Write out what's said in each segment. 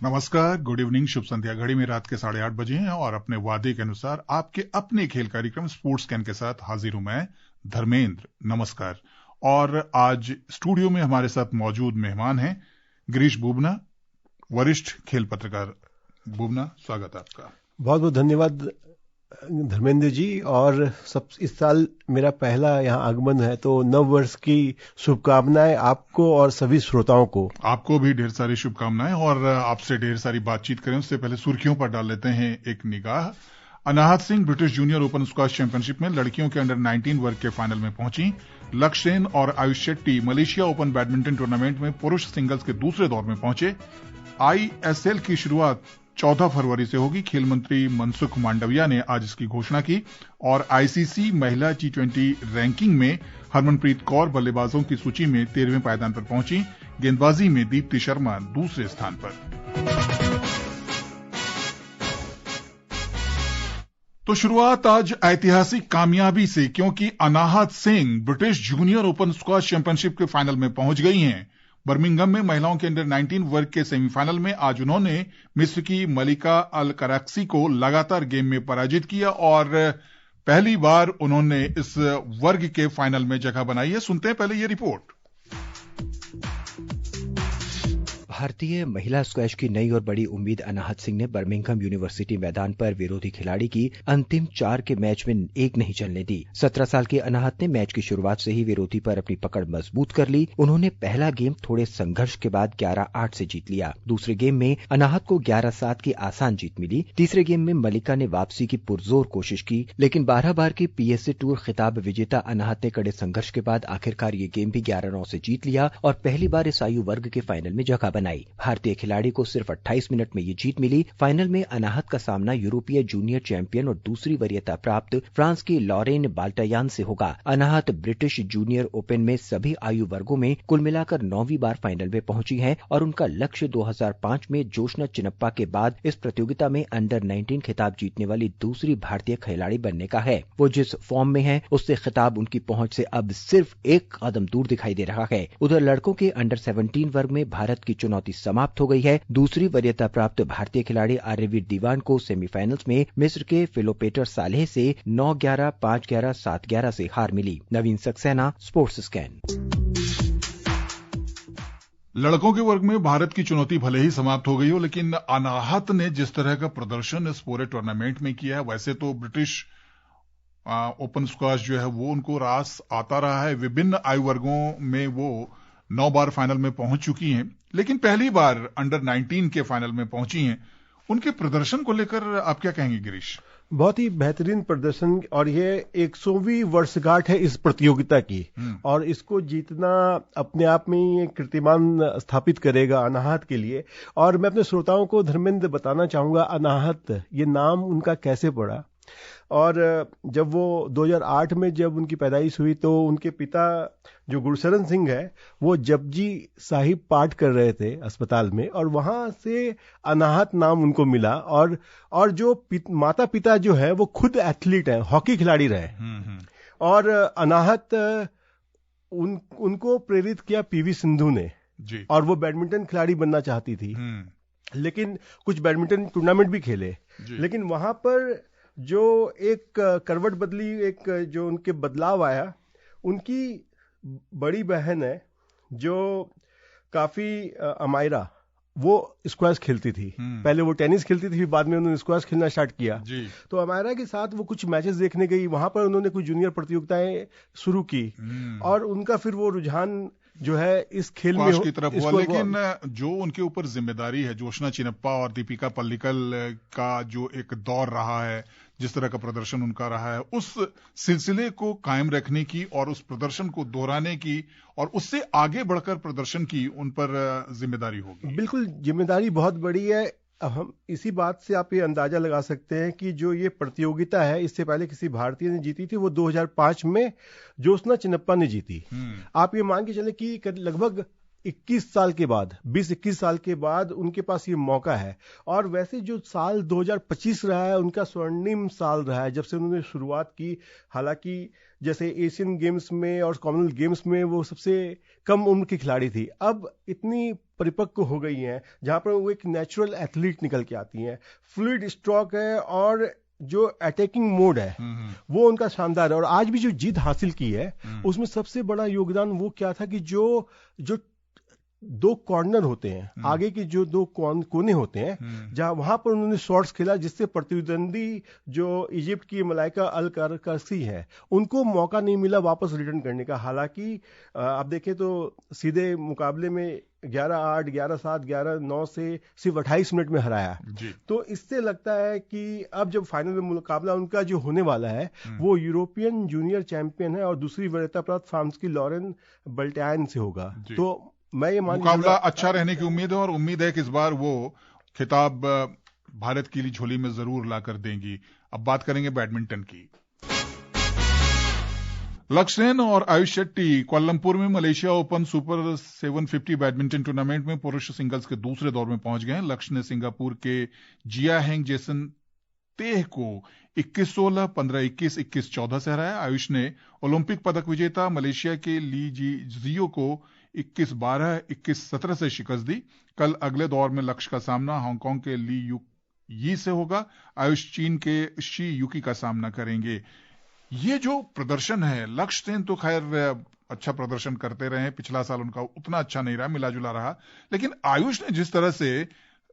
नमस्कार, good evening, शुभ संध्या। घड़ी में रात के 8:30 बजे हैं और अपने वादे के अनुसार आपके अपने खेल कार्यक्रम स्पोर्ट्स कैन के साथ हाजिर हूं मैं, धर्मेंद्र। नमस्कार। और आज स्टूडियो में हमारे साथ मौजूद मेहमान हैं गिरीश बुबना, वरिष्ठ खेल पत्रकार। बुबना, स्वागत आपका। बहुत बहुत धन्यवाद धर्मेंद्र जी। और सब इस साल मेरा पहला यहाँ आगमन है, तो नव वर्ष की शुभकामनाएं आपको और सभी श्रोताओं को। आपको भी ढेर सारी शुभकामनाएं और आपसे ढेर सारी बातचीत करें उससे पहले सुर्खियों पर डाल लेते हैं एक निगाह। Anahat Singh British junior open squash championship में लड़कियों के अंडर 19 वर्ग के फाइनल में पहुंची। लक्ष्य सेन और Ayush Shetty Malaysia open badminton tournament में पुरुष सिंगल्स के दूसरे दौर में पहुंचे। आईएसएल की शुरुआत 14 फरवरी से होगी। खेल मंत्री मनसुख मांडविया ने आज इसकी घोषणा की। और आईसीसी महिला T20 रैंकिंग में हरमनप्रीत कौर बल्लेबाजों की सूची में 13वें पायदान पर पहुंची। गेंदबाजी में दीप्ति शर्मा दूसरे स्थान पर। तो शुरुआत आज ऐतिहासिक कामयाबी से, क्योंकि Anahat Singh British junior open squash championship के फाइनल में पहुंच गई हैं। बर्मिंघम में महिलाओं के अंडर 19 वर्ग के सेमीफाइनल में आज उन्होंने मिस्र की मलिका अल कराक्सी को लगातार गेम में पराजित किया और पहली बार उन्होंने इस वर्ग के फाइनल में जगह बनाई है। सुनते हैं पहले ये रिपोर्ट। भारतीय महिला स्क्वैश की नई और बड़ी उम्मीद अनाहत सिंह ने बर्मिंघम यूनिवर्सिटी मैदान पर विरोधी खिलाड़ी की अंतिम 4 के मैच में एक नहीं चलने दी। 17 साल की अनाहत ने मैच की शुरुआत से ही विरोधी पर अपनी पकड़ मजबूत कर ली। उन्होंने पहला गेम थोड़े संघर्ष के बाद 11-8 से जीत लिया। दूसरे गेम में अनाहत को 11-7 की आसान जीत मिली। तीसरे गेम में मलिका ने वापसी की पुरजोर कोशिश की, लेकिन 12 बार की PSA टूर खिताब विजेता अनाहत ने कड़े संघर्ष के बाद आखिरकार ये गेम भी 11-9 से जीत लिया और पहली बार इस आयु वर्ग के फाइनल में जगह बनाई। भारतीय खिलाड़ी को सिर्फ 28 मिनट में ये जीत मिली। फाइनल में अनाहत का सामना यूरोपीय जूनियर चैंपियन और दूसरी वरीयता प्राप्त फ्रांस की लॉरेन बाल्टायान से होगा। अनाहत ब्रिटिश जूनियर ओपन में सभी आयु वर्गों में कुल मिलाकर 9वीं बार फाइनल में पहुंची है और उनका लक्ष्य 2005 में जोशना चिनप्पा के बाद इस प्रतियोगिता में अंडर 19 खिताब जीतने वाली दूसरी भारतीय खिलाड़ी बनने का है। वो जिस फॉर्म में है उससे खिताब उनकी पहुंच से अब सिर्फ एक कदम दूर दिखाई दे रहा है। उधर लड़कों के अंडर 17 वर्ग में भारत की चुनौती समाप्त हो गई है। दूसरी वरीयता प्राप्त भारतीय खिलाड़ी आर्यवीर दीवान को सेमीफाइनल्स में मिस्र के फिलोपेटर सालेह से 9-11, 5-11, 7-11 से हार मिली। नवीन सक्सेना, स्पोर्ट्स स्कैन। लड़कों के वर्ग में भारत की चुनौती भले ही समाप्त हो गई हो, लेकिन अनाहत ने जिस तरह का प्रदर्शन इस पूरे टूर्नामेंट में किया है, वैसे तो ब्रिटिश ओपन स्क्वैश जो है वो उनको रास आता रहा है। विभिन्न आयु वर्गों में वो 9 बार फाइनल में पहुंच चुकी हैं, लेकिन पहली बार अंडर 19 के फाइनल में पहुंची हैं। उनके प्रदर्शन को लेकर आप क्या कहेंगे गिरीश? बहुत ही बेहतरीन प्रदर्शन, और ये 100वीं वर्षगांठ है इस प्रतियोगिता की, और इसको जीतना अपने आप में ही एक कीर्तिमान स्थापित करेगा अनाहत के लिए। और मैं अपने श्रोताओं को धर्मेंद्र बताना चाहूंगा, अनाहत ये नाम उनका कैसे पड़ा। और जब वो 2008 में जब उनकी पैदाइश हुई तो उनके पिता जो गुरशरण सिंह है वो जपजी साहिब पाठ कर रहे थे अस्पताल में, और वहां से अनाहत नाम उनको मिला। और जो माता पिता जो है वो खुद एथलीट हैं, हॉकी खिलाड़ी रहे। और अनाहत उनको प्रेरित किया पीवी सिंधु ने जी। और वो बैडमिंटन खिलाड़ी बनना चाहती थी, लेकिन कुछ बैडमिंटन टूर्नामेंट भी खेले, लेकिन वहां पर जो एक करवट बदली, एक जो उनके बदलाव आया, उनकी बड़ी बहन है जो काफी अमायरा, वो स्क्वैश खेलती थी। पहले वो टेनिस खेलती थी, बाद में उन्होंने स्क्वैश खेलना स्टार्ट किया। तो अमायरा के साथ वो कुछ मैचेस देखने गई, वहां पर उन्होंने कुछ जूनियर प्रतियोगिताएं शुरू की और उनका फिर वो रुझान जो है इस खेल में की तरफ हुआ। लेकिन जो उनके ऊपर जिम्मेदारी है, जोशना चिनप्पा और दीपिका पल्लिकल का जो एक दौर रहा है, जिस तरह का प्रदर्शन उनका रहा है, उस सिलसिले को कायम रखने की और उस प्रदर्शन को दोहराने की और उससे आगे बढ़कर प्रदर्शन की उन पर जिम्मेदारी होगी। बिल्कुल, जिम्मेदारी बहुत बड़ी है। अब हम इसी बात से आप ये अंदाजा लगा सकते हैं कि जो ये प्रतियोगिता है, इससे पहले किसी भारतीय ने जीती थी, वो 2005 में जोशना चिनप्पा ने जीती। आप ये मान के चले कि लगभग 21 साल के बाद, 20-21 साल के बाद उनके पास ये मौका है। और वैसे जो साल 2025 रहा है उनका स्वर्णिम साल रहा है, जब से उन्होंने शुरुआत की। हालांकि जैसे एशियन गेम्स में और कॉमनवेल्थ गेम्स में वो सबसे कम उम्र की खिलाड़ी थी, अब इतनी परिपक्व हो गई हैं, जहां पर वो एक नेचुरल एथलीट निकल के आती हैं। फ्लूइड स्ट्रोक है और जो अटैकिंग मोड है वो उनका शानदार है। और आज भी जो जीत हासिल की है उसमें सबसे बड़ा योगदान वो क्या था कि जो दो कॉर्नर होते हैं, आगे के जो दो कोने होते हैं, जहां वहां पर उन्होंने शॉट्स खेला जिससे प्रतिद्वंदी जो इजिप्ट की मलाइका अल करसी है उनको मौका नहीं मिला वापस रिटर्न करने का। हालांकि आप देखें तो सीधे मुकाबले में 11-8, 11-7, 11-9 से सिर्फ 28 मिनट में हराया। तो इससे लगता है कि अब जब फाइनल में मुकाबला उनका जो होने वाला है वो यूरोपियन जूनियर चैंपियन है और दूसरी वरीयता प्राप्त फ्रांस की लॉरेन बल्टैन से होगा। तो मैं ये मुकाबला अच्छा रहने की उम्मीद है और उम्मीद है कि इस बार वो खिताब भारत की झोली में जरूर लाकर देंगी। अब बात करेंगे बैडमिंटन की। लक्ष्य सेन और आयुष शेट्टी कोलंबपुर में Malaysia open super 750 badminton tournament में पुरुष सिंगल्स के दूसरे दौर में पहुंच गए। लक्ष्य ने सिंगापुर के जिया हेंग जेसन तेह को 21-16, 15-21, 21-14 से हराया। आयुष ने ओलंपिक पदक विजेता मलेशिया के ली जियो को 21-12, 21-17 से शिकस्त दी। कल अगले दौर में लक्ष्य का सामना हांगकांग के ली यी से होगा। आयुष चीन के शी युकी का सामना करेंगे। ये जो प्रदर्शन है, लक्ष्य सेन तो खैर अच्छा प्रदर्शन करते रहे, पिछला साल उनका उतना अच्छा नहीं रहा, मिला जुला रहा, लेकिन आयुष ने जिस तरह से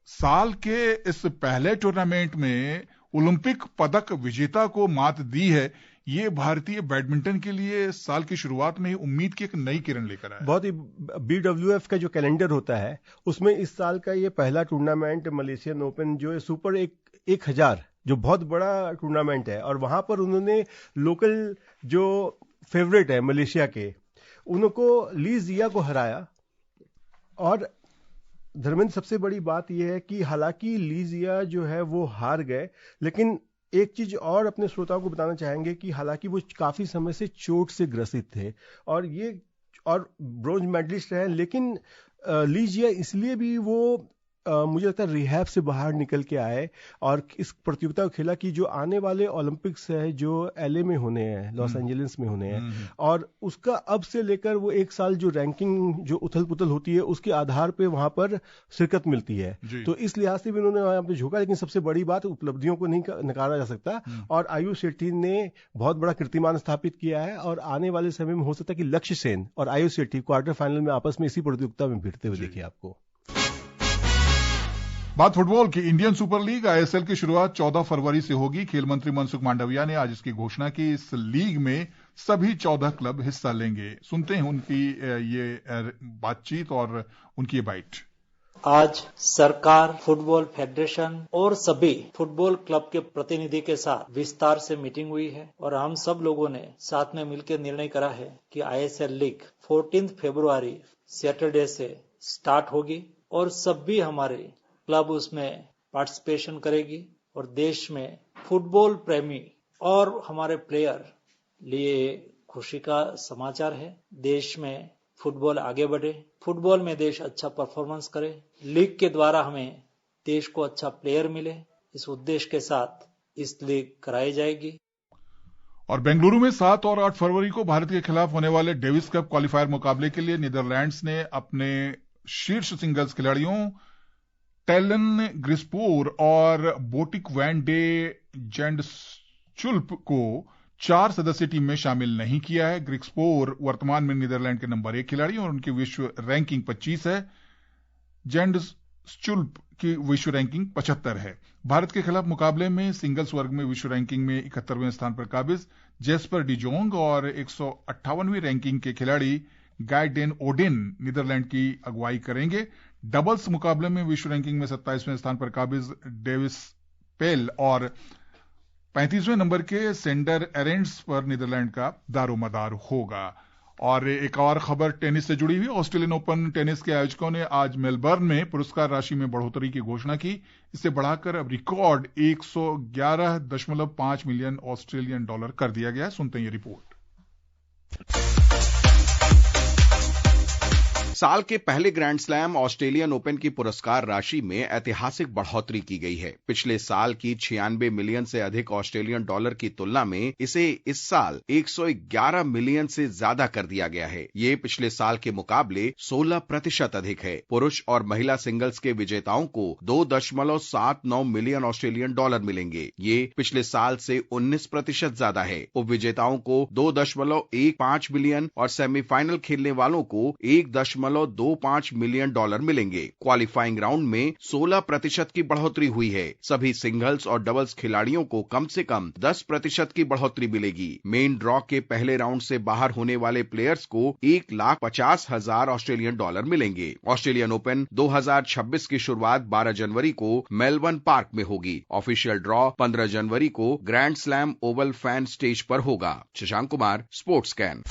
साल के इस पहले टूर्नामेंट में ओलंपिक पदक विजेता को मात दी है, ये भारतीय बैडमिंटन के लिए साल की शुरुआत में ही उम्मीद की एक नई किरण लेकर आया। बहुत ही BWF का जो कैलेंडर होता है उसमें इस साल का ये पहला टूर्नामेंट मलेशियन ओपन जो है सुपर 1000 जो बहुत बड़ा टूर्नामेंट है और वहां पर उन्होंने लोकल जो फेवरेट है मलेशिया के उनको ली जिया को हराया। और धर्मेंद्र सबसे बड़ी बात यह है कि हालांकि ली जिया जो है वो हार गए, लेकिन एक चीज और अपने श्रोताओं को बताना चाहेंगे कि हालांकि वो काफी समय से चोट से ग्रसित थे और ब्रोंज मेडलिस्ट रहे, लेकिन ली जिया इसलिए भी वो मुझे लगता है रिहैब से बाहर निकल के आए और इस प्रतियोगिता को खेला कि जो आने वाले ओलंपिक्स है जो LA में होने हैं, लॉस एंजलिस में होने हैं, और उसका अब से लेकर वो एक साल जो रैंकिंग जो उथल पुथल होती है उसके आधार पे वहां पर शिरकत मिलती है। तो इस लिहाज से भी उन्होंने वहां पे झोंका, लेकिन सबसे बड़ी बात उपलब्धियों को नहीं नकारा जा सकता और आयुष शेट्टी ने बहुत बड़ा कीर्तिमान स्थापित किया है और आने वाले समय में हो सकता है कि लक्ष्य सेन और आयुष शेट्टी क्वार्टर फाइनल में आपस में इसी प्रतियोगिता में भिड़ते हुए देखिए आपको। बात फुटबॉल की। इंडियन सुपर लीग ISL की शुरुआत 14 फरवरी से होगी। खेल मंत्री मनसुख मांडविया ने आज इसकी घोषणा की। इस लीग में सभी 14 क्लब हिस्सा लेंगे। सुनते हैं उनकी ये बातचीत और उनकी ये बाइट। आज सरकार, फुटबॉल फेडरेशन और सभी फुटबॉल क्लब के प्रतिनिधि के साथ विस्तार से मीटिंग हुई है और हम सब लोगों ने साथ में मिलकर निर्णय करा है कि ISL लीग 14 फरवरी सैटरडे से स्टार्ट होगी और सभी हमारे क्लब उसमें पार्टिसिपेशन करेगी और देश में फुटबॉल प्रेमी और हमारे प्लेयर लिए खुशी का समाचार है। देश में फुटबॉल आगे बढ़े, फुटबॉल में देश अच्छा परफॉर्मेंस करे, लीग के द्वारा हमें देश को अच्छा प्लेयर मिले, इस उद्देश्य के साथ इस लीग कराई जाएगी। और बेंगलुरु में 7 और 8 फरवरी को भारत के खिलाफ होने वाले डेविस कप क्वालिफायर मुकाबले के लिए नीदरलैंड्स ने अपने शीर्ष सिंगल्स खिलाड़ियों टेलन ग्रिस्पोर और बोटिक वैन डे जेंडस्चुल्प को 4 सदस्यीय टीम में शामिल नहीं किया है। ग्रिस्पोर वर्तमान में नीदरलैंड के नंबर 1 खिलाड़ी और उनकी विश्व रैंकिंग 25 है। जेंडस्चुल्प की विश्व रैंकिंग 75 है। भारत के खिलाफ मुकाबले में सिंगल्स वर्ग में विश्व रैंकिंग में 71वें स्थान पर काबिज जेस्पर डिजोंग और 158वीं रैंकिंग के खिलाड़ी गाय डेन ओडेन नीदरलैंड की अगुवाई करेंगे। डबल्स मुकाबले में विश्व रैंकिंग में 27वें स्थान पर काबिज डेविस पेल और 35वें नंबर के सेंडर एरेंट्स पर नीदरलैंड का दारोमदार होगा। और एक और खबर टेनिस से जुड़ी हुई। ऑस्ट्रेलियन ओपन टेनिस के आयोजकों ने आज मेलबर्न में पुरस्कार राशि में बढ़ोतरी की घोषणा की। इसे बढ़ाकर अब रिकॉर्ड $111.5 मिलियन ऑस्ट्रेलियन डॉलर कर दिया गया। सुनते हैं ये रिपोर्ट। साल के पहले ग्रैंड स्लैम ऑस्ट्रेलियन ओपन की पुरस्कार राशि में ऐतिहासिक बढ़ोतरी की गई है। पिछले साल की 96 मिलियन से अधिक ऑस्ट्रेलियन डॉलर की तुलना में इसे इस साल 111 मिलियन से ज्यादा कर दिया गया है। ये पिछले साल के मुकाबले 16% अधिक है। पुरुष और महिला सिंगल्स के विजेताओं को 2.79 मिलियन ऑस्ट्रेलियन डॉलर मिलेंगे। ये पिछले साल से 19% ज्यादा है। उपविजेताओं को 2.15 मिलियन और सेमीफाइनल खेलने वालों को 1.25 मिलियन डॉलर मिलेंगे। क्वालिफाइंग राउंड में 16% की बढ़ोतरी हुई है। सभी सिंगल्स और डबल्स खिलाड़ियों को कम से कम 10% की बढ़ोतरी मिलेगी। मेन ड्रॉ के पहले राउंड से बाहर होने वाले प्लेयर्स को 1,50,000 ऑस्ट्रेलियन डॉलर मिलेंगे। ऑस्ट्रेलियन ओपन 2026 की शुरुआत 12 जनवरी को मेलबर्न पार्क में होगी। ऑफिशियल ड्रॉ 15 जनवरी को grand slam Oval fan stage पर होगा। Shashank Kumar, sports can.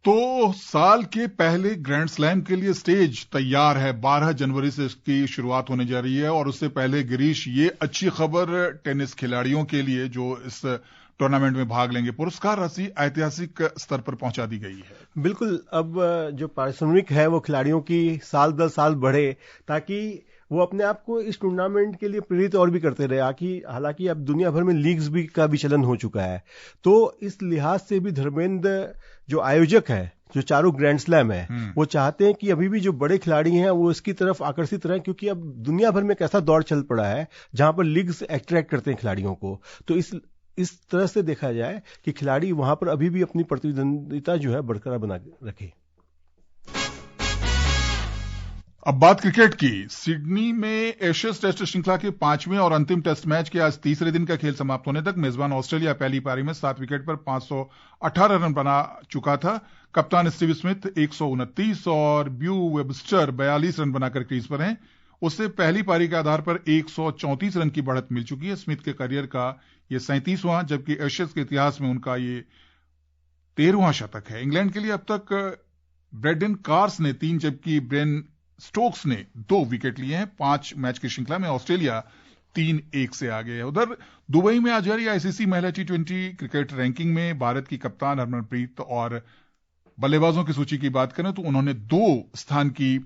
तो साल के पहले ग्रैंड स्लैम के लिए स्टेज तैयार है। 12 जनवरी से इसकी शुरुआत होने जा रही है। और उससे पहले गिरीश, ये अच्छी खबर टेनिस खिलाड़ियों के लिए जो इस टूर्नामेंट में भाग लेंगे। पुरस्कार राशि ऐतिहासिक स्तर पर पहुंचा दी गई है। बिल्कुल, अब जो पारिश्रमिक है वो खिलाड़ियों की साल दर साल बढ़े, ताकि वो अपने आप को इस टूर्नामेंट के लिए प्रेरित और भी करते रहे। हालांकि अब दुनिया भर में लीग्स भी का भी चलन हो चुका है। तो इस लिहाज से भी धर्मेंद्र जो आयोजक है, जो चारों ग्रैंड स्लैम है, वो चाहते हैं कि अभी भी जो बड़े खिलाड़ी हैं वो इसकी तरफ आकर्षित रहें, क्योंकि अब दुनिया भर में एक ऐसा दौर चल पड़ा है जहां पर लीग्स अट्रैक्ट करते हैं खिलाड़ियों को। तो इस तरह से देखा जाए कि खिलाड़ी वहां पर अभी भी अपनी प्रतिद्वंदिता जो है बरकरार बना रखे। अब बात क्रिकेट की। सिडनी में एशेज टेस्ट श्रृंखला के 5वें और अंतिम टेस्ट मैच के आज तीसरे दिन का खेल समाप्त होने तक मेजबान ऑस्ट्रेलिया पहली पारी में 7 विकेट पर 518 रन बना चुका था। कप्तान स्टीव स्मिथ 129 और ब्यू वेबस्टर 42 रन बनाकर क्रीज पर हैं। उससे पहली पारी के आधार पर 134 रन की बढ़त मिल चुकी है। स्मिथ के करियर का यह 37वां, जबकि एशेज के इतिहास में उनका ये 13वां शतक है। इंग्लैंड के लिए अब तक ब्रेडन कार्स ने 3 जबकि ब्रेन स्टोक्स ने 2 विकेट लिए हैं। 5 मैच की श्रृंखला में ऑस्ट्रेलिया 3-1 से आगे है। उधर दुबई में आज जारी आईसीसी महिला T20 क्रिकेट रैंकिंग में भारत की कप्तान हरमनप्रीत और बल्लेबाजों की सूची की बात करें तो उन्होंने 2 स्थान की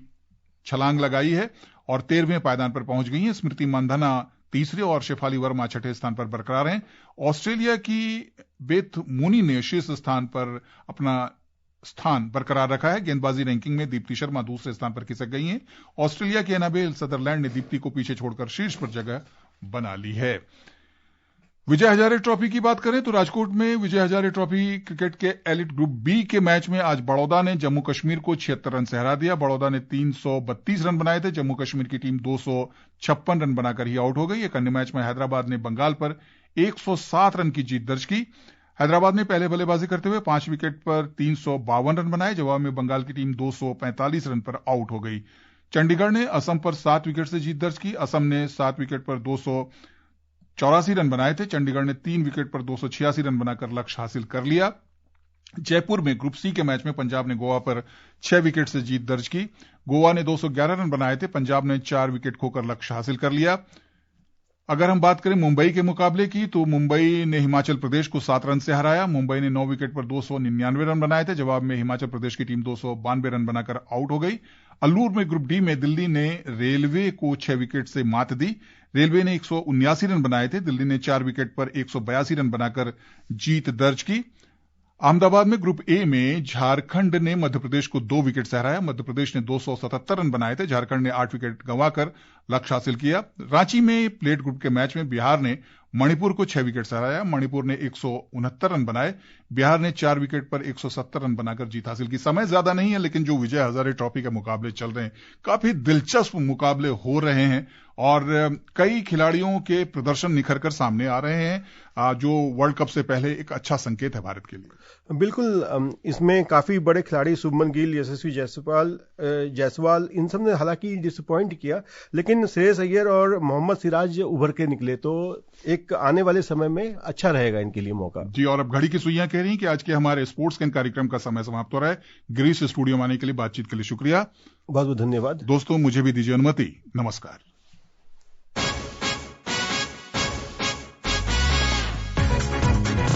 छलांग लगाई है और 13वें पायदान पर पहुंच गई हैं। स्मृति मंधाना तीसरे और शेफाली वर्मा छठे स्थान पर बरकरार हैं। ऑस्ट्रेलिया की बेथ मूनी ने शीर्ष स्थान पर अपना स्थान बरकरार रखा है। गेंदबाजी रैंकिंग में दीप्ति शर्मा दूसरे स्थान पर खिसक गई हैं। ऑस्ट्रेलिया की एनाबेल सदरलैंड ने दीप्ति को पीछे छोड़कर शीर्ष पर जगह बना ली है। विजय हजारे ट्रॉफी की बात करें तो राजकोट में विजय हजारे ट्रॉफी क्रिकेट के एलिट ग्रुप बी के मैच में आज बड़ौदा ने जम्मू कश्मीर को 76 रन से हरा दिया। बड़ौदा ने 332 रन बनाए थे। जम्मू कश्मीर की टीम 256 रन बनाकर ही आउट हो गई। एक अन्य मैच में हैदराबाद ने बंगाल पर 107 रन की जीत दर्ज की। हैदराबाद ने पहले बल्लेबाजी करते हुए 5 विकेट पर 352 रन बनाए। जवाब में बंगाल की टीम 245 रन पर आउट हो गई। चंडीगढ़ ने असम पर 7 विकेट से जीत दर्ज की। असम ने 7 विकेट पर 284 रन बनाए थे। चंडीगढ़ ने 3 विकेट पर 286 रन बनाकर लक्ष्य हासिल कर लिया। जयपुर में ग्रुप सी के मैच में पंजाब ने गोवा पर 6 विकेट से जीत दर्ज की। गोवा ने 211 रन बनाए थे। पंजाब ने 4 विकेट खोकर लक्ष्य हासिल कर लिया। अगर हम बात करें मुंबई के मुकाबले की तो मुंबई ने हिमाचल प्रदेश को 7 रन से हराया। मुंबई ने 9 विकेट पर 299 रन बनाए थे। जवाब में हिमाचल प्रदेश की टीम 292 रन बनाकर आउट हो गई। अल्लूर में ग्रुप डी में दिल्ली ने रेलवे को 6 विकेट से मात दी। रेलवे ने 179 रन बनाए थे। दिल्ली ने 4 विकेट पर 182 रन बनाकर जीत दर्ज की। अहमदाबाद में ग्रुप ए में झारखंड ने मध्य प्रदेश को 2 विकेट से हराया। मध्य प्रदेश ने 277 रन बनाए थे। झारखंड ने 8 विकेट गंवाकर लक्ष्य हासिल किया। रांची में प्लेट ग्रुप के मैच में बिहार ने मणिपुर को 6 विकेट से हराया। मणिपुर ने 169 रन बनाए। बिहार ने 4 विकेट पर 170 रन बनाकर जीत हासिल की। समय ज्यादा नहीं है, लेकिन जो विजय हजारे ट्रॉफी के मुकाबले चल रहे हैं, काफी दिलचस्प मुकाबले हो रहे हैं और कई खिलाड़ियों के प्रदर्शन निखर कर सामने आ रहे हैं, जो वर्ल्ड कप से पहले एक अच्छा संकेत है भारत के लिए। बिल्कुल, इसमें काफी बड़े खिलाड़ी शुभमन गिल, यशस्वी जायसवाल इन सब ने हालांकि डिसअपॉइंट किया, लेकिन श्रेयस अय्यर और मोहम्मद सिराज उभर के निकले। तो एक आने वाले समय में अच्छा रहेगा इनके लिए मौका। जी, और अब घड़ी की सुइयां कह रही हैं कि आज के हमारे स्पोर्ट्स कैन कार्यक्रम का समय समाप्त हो रहा है। गिरीश स्टूडियो में आने के लिए, बातचीत के लिए शुक्रिया। बहुत बहुत धन्यवाद। दोस्तों, मुझे भी दीजिए अनुमति। नमस्कार।